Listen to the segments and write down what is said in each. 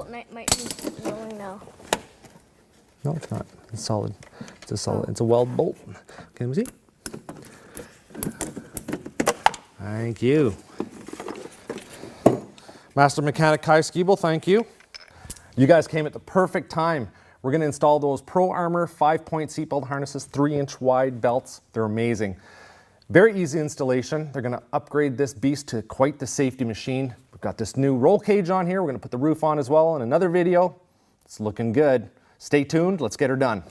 bolt might be rolling now. No, it's not. It's solid. It's a solid. It's a weld bolt. Can we see? Thank you. Master Mechanic Kai Skiebel, thank you. You guys came at the perfect time. We're going to install those Proarmor 5-point seatbelt harnesses, 3-inch wide belts. They're amazing. Very easy installation. They're going to upgrade this beast to quite the safety machine. We've got this new roll cage on here. We're going to put the roof on as well in another video. It's looking good. Stay tuned. Let's get her done.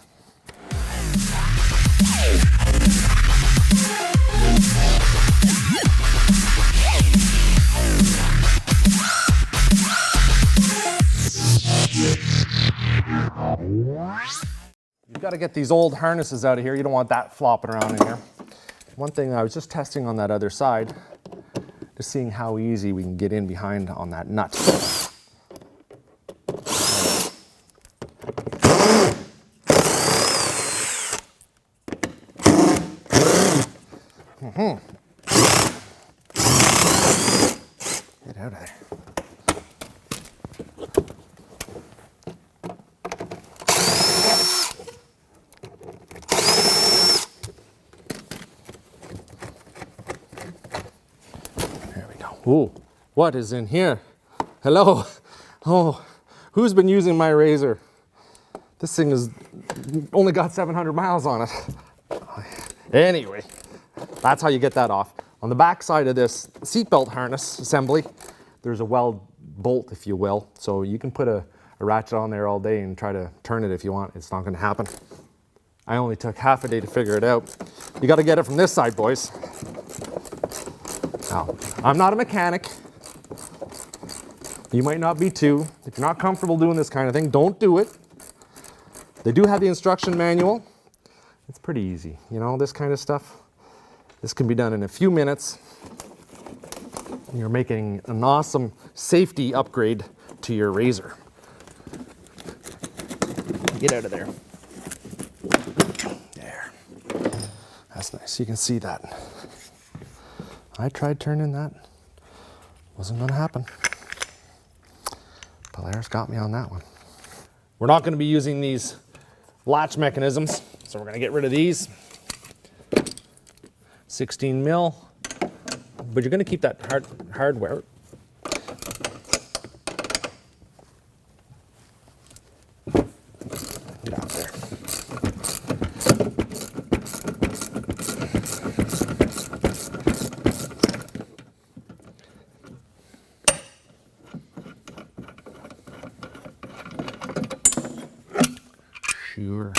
You've got to get these old harnesses out of here. You don't want that flopping around in here. One thing I was just testing on that other side, just seeing how easy we can get in behind on that nut. Get out of there. Ooh, what is in here? Hello. Oh, who's been using my RZR? This thing has only got 700 miles on it. Anyway, that's how you get that off. On the back side of this seatbelt harness assembly, there's a weld bolt, if you will. So you can put a ratchet on there all day and try to turn it if you want. It's not going to happen. I only took half a day to figure it out. You got to get it from this side, boys. Now, I'm not a mechanic. You might not be too. If you're not comfortable doing this kind of thing, don't do it. They do have the instruction manual. It's pretty easy, you know, this kind of stuff. This can be done in a few minutes. You're making an awesome safety upgrade to your RZR. Get out of there. There. That's nice. You can see that. I tried turning that. Wasn't going to happen. Polaris got me on that one. We're not going to be using these latch mechanisms, so we're going to get rid of these. 16 mil, but you're going to keep that hardware. Get out there. Sure,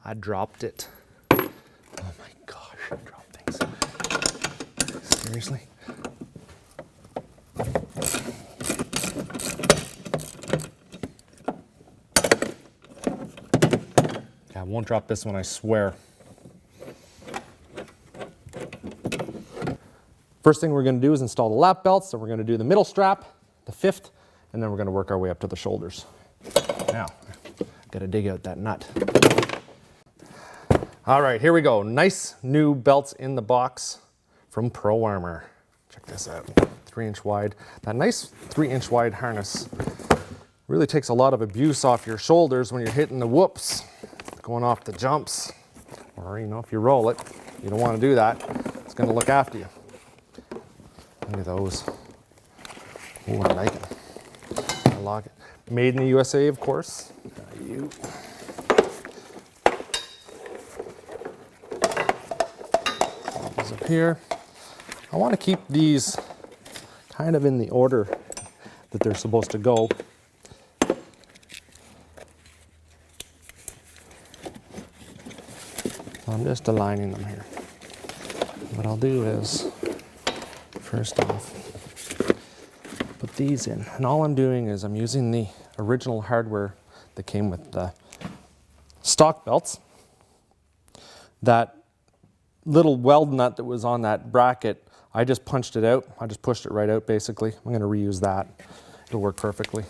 I dropped it. Oh my gosh, I dropped things. Seriously? I won't drop this one, I swear. First thing we're going to do is install the lap belts. So we're going to do the middle strap, the 5th, and then we're going to work our way up to the shoulders. Now, got to dig out that nut. All right, here we go. Nice new belts in the box from Proarmor. Check this out, 3-inch wide. That nice 3-inch wide harness really takes a lot of abuse off your shoulders when you're hitting the whoops, going off the jumps, or you know, if you roll it, you don't want to do that. It's going to look after you. Look at those. Oh, I like it. I like it. Made in the USA, of course. You. These up here. I want to keep these kind of in the order that they're supposed to go. So I'm just aligning them here. What I'll do is, first off, put these in. And all I'm doing is I'm using the original hardware that came with the stock belts. That little weld nut that was on that bracket, I just punched it out. I just pushed it right out, basically. I'm going to reuse that. It'll work perfectly.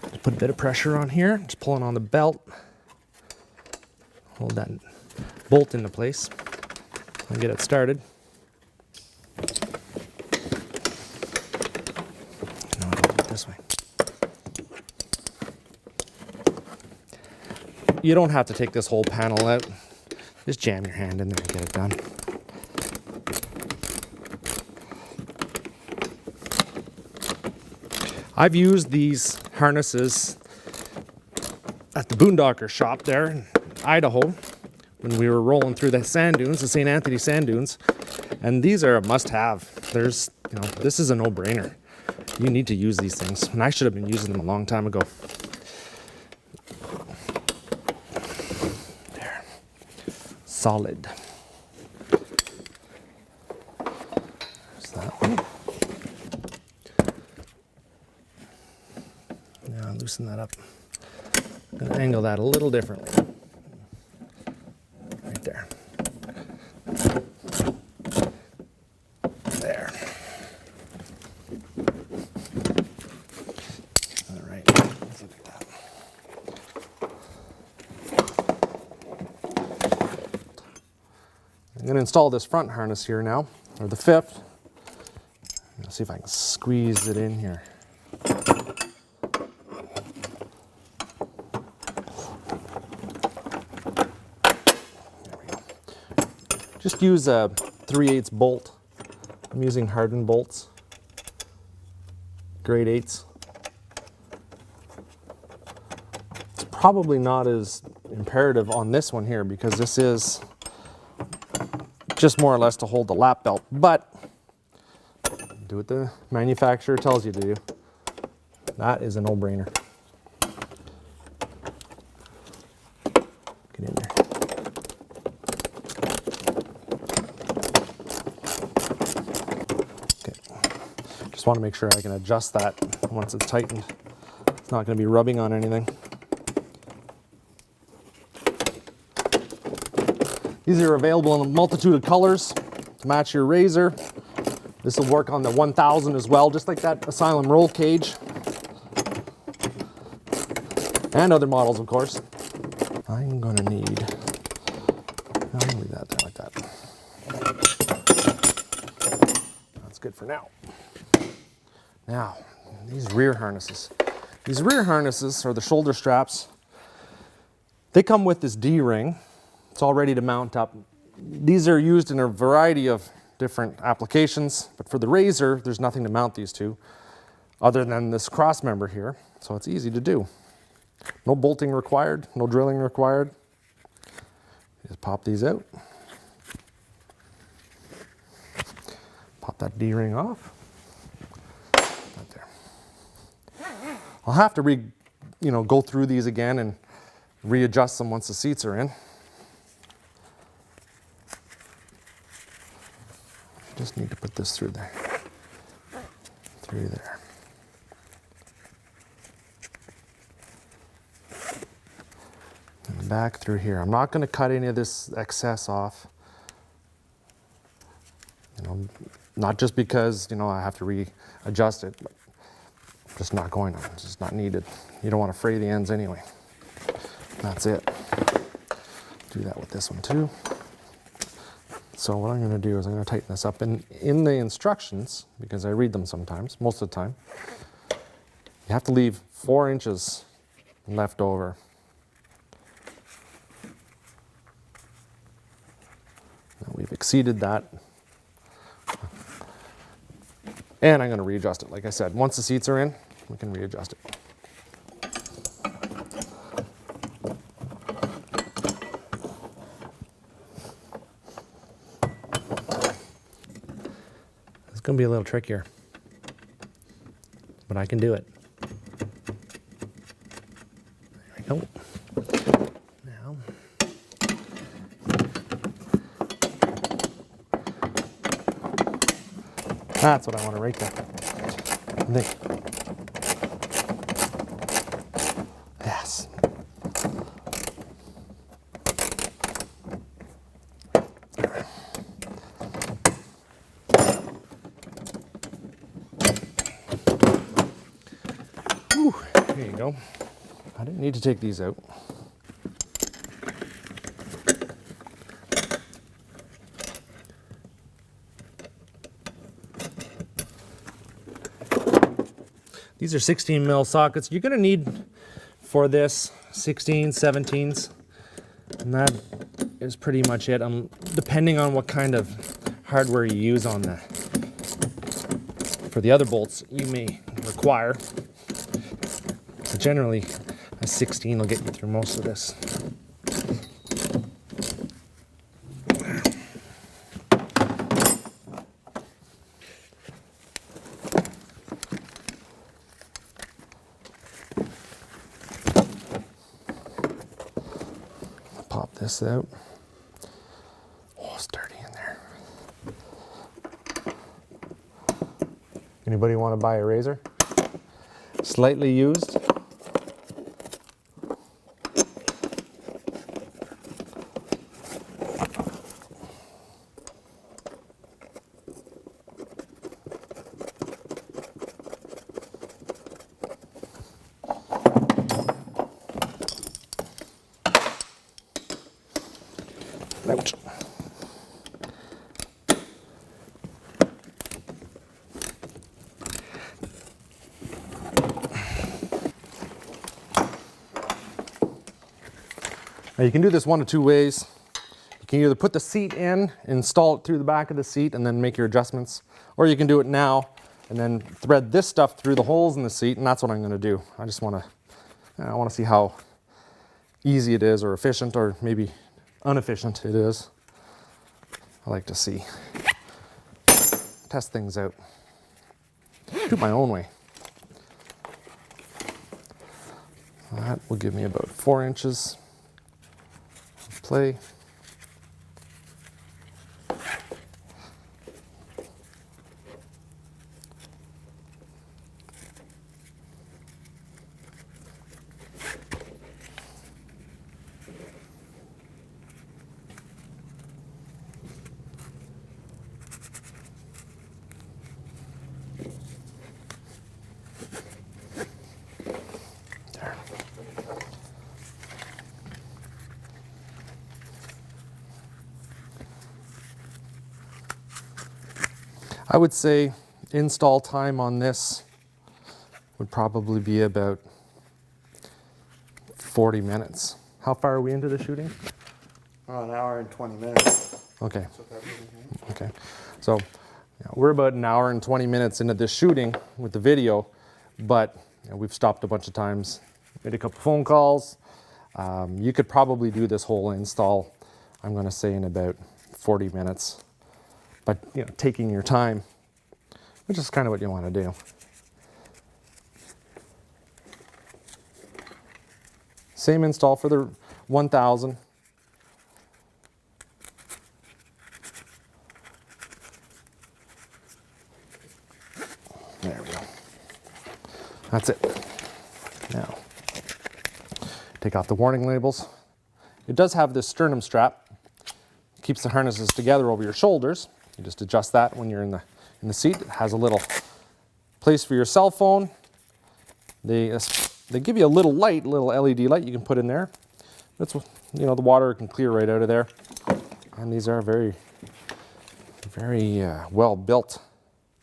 Just put a bit of pressure on here. Just pulling on the belt. Hold that bolt into place. I'll get it started. No, I'll do it this way. You don't have to take this whole panel out. Just jam your hand in there and get it done. I've used these harnesses at the boondocker shop there in Idaho when we were rolling through the sand dunes, the St. Anthony sand dunes, and these are a must-have. There's, this is a no-brainer. You need to use these things, and I should have been using them a long time ago. There, solid. There's that one. Now loosen that up. I'm going to angle that a little differently. Right there. There. All right, let's look at that. I'm going to install this front harness here now, or the fifth. Let's see if I can squeeze it in here. Just use a 3/8 bolt. I'm using hardened bolts, grade 8s. It's probably not as imperative on this one here because this is just more or less to hold the lap belt, but do what the manufacturer tells you to do. That is a no-brainer. Get in there. Just want to make sure I can adjust that once it's tightened. It's not going to be rubbing on anything. These are available in a multitude of colors to match your razor. This will work on the 1000 as well, just like that Asylum roll cage. And other models, of course. I'm going to need, I'll leave that there like that. That's good for now. Now, these rear harnesses. These rear harnesses, or the shoulder straps, they come with this D-ring. It's all ready to mount up. These are used in a variety of different applications, but for the RZR, there's nothing to mount these to other than this cross member here, so it's easy to do. No bolting required, no drilling required. Just pop these out. Pop that D-ring off. Right there. I'll have to go through these again and readjust them once the seats are in. Just need to put this through there. Through there. And back through here. I'm not going to cut any of this excess off. Not just because, I have to readjust it, but I'm just not going to. It's just not needed. You don't want to fray the ends anyway. That's it. Do that with this one too. So what I'm going to do is I'm going to tighten this up. And in the instructions, because I read them sometimes, most of the time, you have to leave 4 inches left over. Now we've exceeded that. And I'm going to readjust it. Like I said, once the seats are in, we can readjust it. It's going to be a little trickier, but I can do it. There we go. Now, that's what I want to right there. And then, yes. Whew, there you go. I didn't need to take these out. These are 16 mil sockets. You're gonna need for this 16, 17s, and that is pretty much it. Depending on what kind of hardware you use on that. For the other bolts, you may require. But generally, a 16 will get you through most of this. Pop this out. Oh, it's dirty in there. Anybody want to buy a razor? Slightly used. Ouch. Now you can do this one of two ways. You can either put the seat in, install it through the back of the seat, and then make your adjustments, or you can do it now and then thread this stuff through the holes in the seat, and that's what I'm going to do. I want to see how easy it is, or efficient, or maybe inefficient it is. I like to see, test things out, do it my own way. That will give me about 4 inches of play. I would say install time on this would probably be about 40 minutes. How far are we into the shooting? An hour and 20 minutes. Okay. Okay. So we're about an hour and 20 minutes into this shooting with the video, but we've stopped a bunch of times, made a couple phone calls. You could probably do this whole install, I'm going to say, in about 40 minutes. But taking your time, which is kind of what you want to do. Same install for the 1000. There we go. That's it. Now, take off the warning labels. It does have this sternum strap. Keeps the harnesses together over your shoulders. You just adjust that when you're in the seat. It has a little place for your cell phone. They give you a little light, little LED light you can put in there. That's, the water can clear right out of there. And these are very, very well built.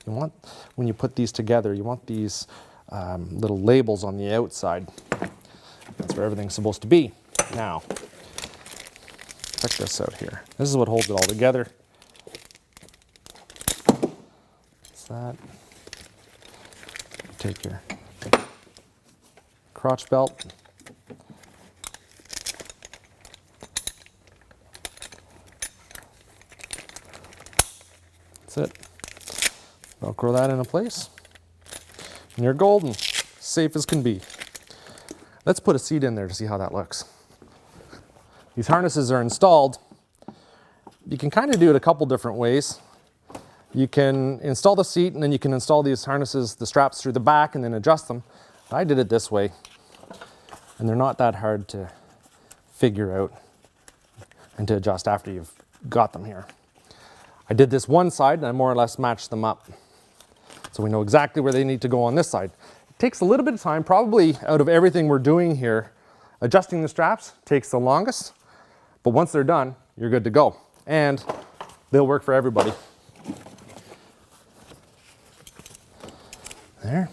You want, when you put these together, you want these little labels on the outside. That's where everything's supposed to be. Now, check this out here. This is what holds it all together. What's that? Take your crotch belt. That's it. Velcro that into place. And you're golden. Safe as can be. Let's put a seat in there to see how that looks. These harnesses are installed. You can kind of do it a couple different ways. You can install the seat and then you can install these harnesses, the straps through the back, and then adjust them. I did it this way, and they're not that hard to figure out and to adjust after you've got them here. I did this one side and I more or less matched them up. So we know exactly where they need to go on this side. It takes a little bit of time, probably out of everything we're doing here. Adjusting the straps takes the longest, but once they're done, you're good to go. And they'll work for everybody. There.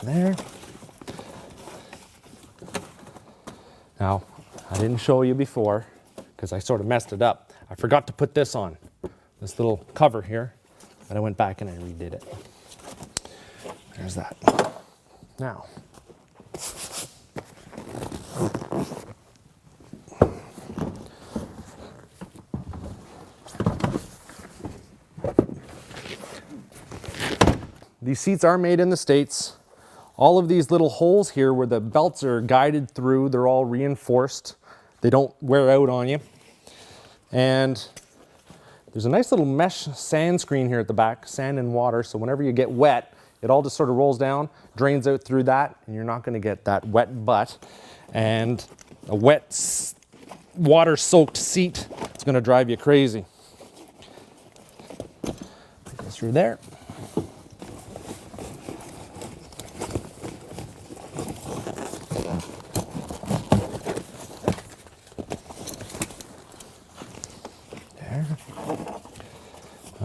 there. Now, I didn't show you before because I sort of messed it up. I forgot to put this on, this little cover here, but I went back and I redid it. There's that. Now, these seats are made in the States. All of these little holes here where the belts are guided through, they're all reinforced. They don't wear out on you. And there's a nice little mesh sand screen here at the back, sand and water, so whenever you get wet, it all just sort of rolls down, drains out through that, and you're not going to get that wet butt. And a wet, water-soaked seat, it's going to drive you crazy. Go through there.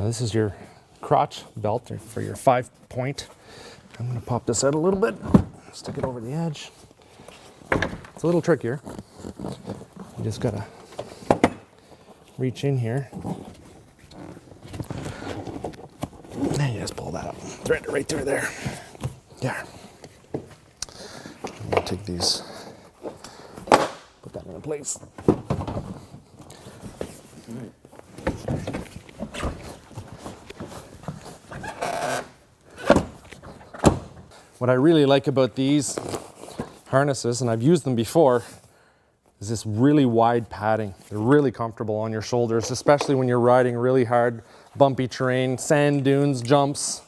This is your crotch belt for your 5-point. I'm going to pop this out a little bit, stick it over the edge. It's a little trickier. You just got to reach in here. And you just pull that up. Thread it right through there. Yeah. I'm going to take these, put that into place. What I really like about these harnesses, and I've used them before, is this really wide padding. They're really comfortable on your shoulders, especially when you're riding really hard, bumpy terrain, sand dunes, jumps,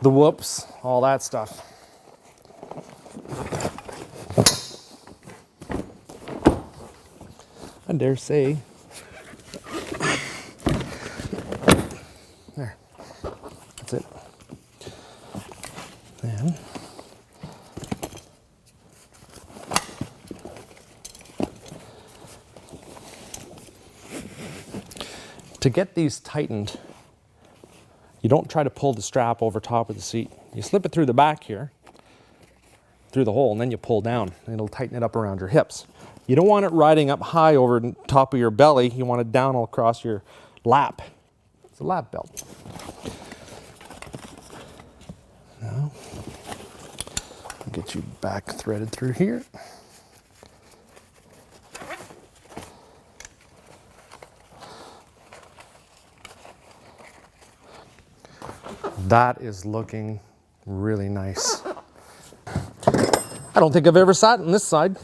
the whoops, all that stuff. I dare say. There. That's it. Then to get these tightened, you don't try to pull the strap over top of the seat. You slip it through the back here, through the hole, and then you pull down, and it'll tighten it up around your hips. You don't want it riding up high over top of your belly. You want it down all across your lap. It's a lap belt. Now, I'll get you back threaded through here. That is looking really nice. I don't think I've ever sat on this side.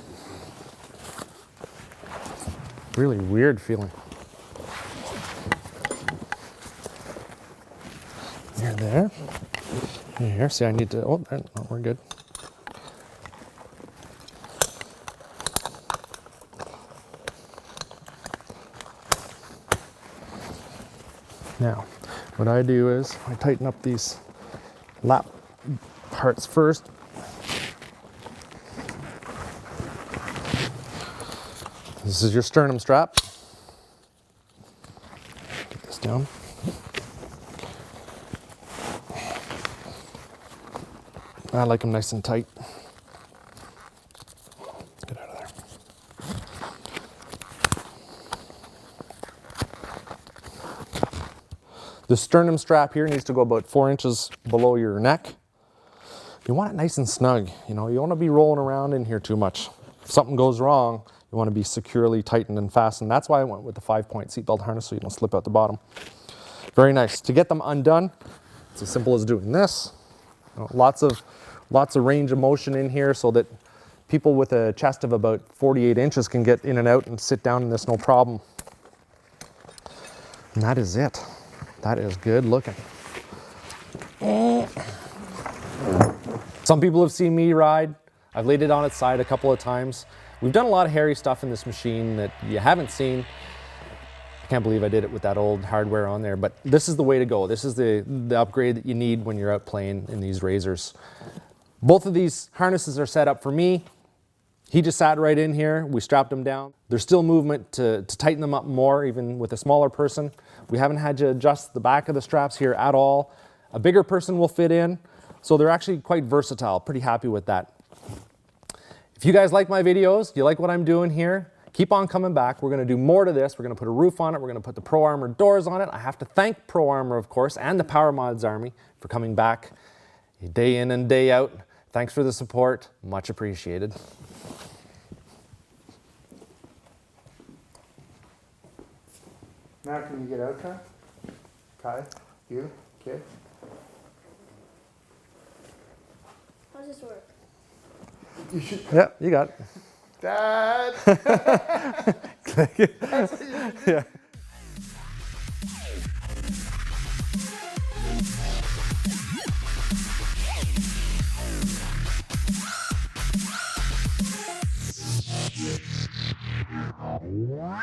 Really weird feeling. You're there. Here, see, I need to, oh, we're good. Now, what I do is I tighten up these lap parts first. This is your sternum strap. Get this down. I like them nice and tight. Let's get out of there. The sternum strap here needs to go about 4 inches below your neck. You want it nice and snug. You know, you don't want to be rolling around in here too much. If something goes wrong, you want to be securely tightened and fastened. That's why I went with the 5-point seatbelt harness so you don't slip out the bottom. Very nice. To get them undone, it's as simple as doing this. You know, lots of range of motion in here so that people with a chest of about 48 inches can get in and out and sit down in this no problem. And that is it. That is good looking. Some people have seen me ride. I've laid it on its side a couple of times. We've done a lot of hairy stuff in this machine that you haven't seen. I can't believe I did it with that old hardware on there, but this is the way to go. This is the upgrade that you need when you're out playing in these RZRs. Both of these harnesses are set up for me. He just sat right in here. We strapped him down. There's still movement to tighten them up more, even with a smaller person. We haven't had to adjust the back of the straps here at all. A bigger person will fit in. So they're actually quite versatile, pretty happy with that. If you guys like my videos, you like what I'm doing here, keep on coming back. We're gonna do more to this. We're gonna put a roof on it. We're gonna put the Proarmor doors on it. I have to thank Proarmor, of course, and the Power Mods Army for coming back day in and day out. Thanks for the support, much appreciated. Now can you get out, Kai? Kai? You? Kid? How does this work? You should. Yeah, you got it. Dad! Yeah. Wow.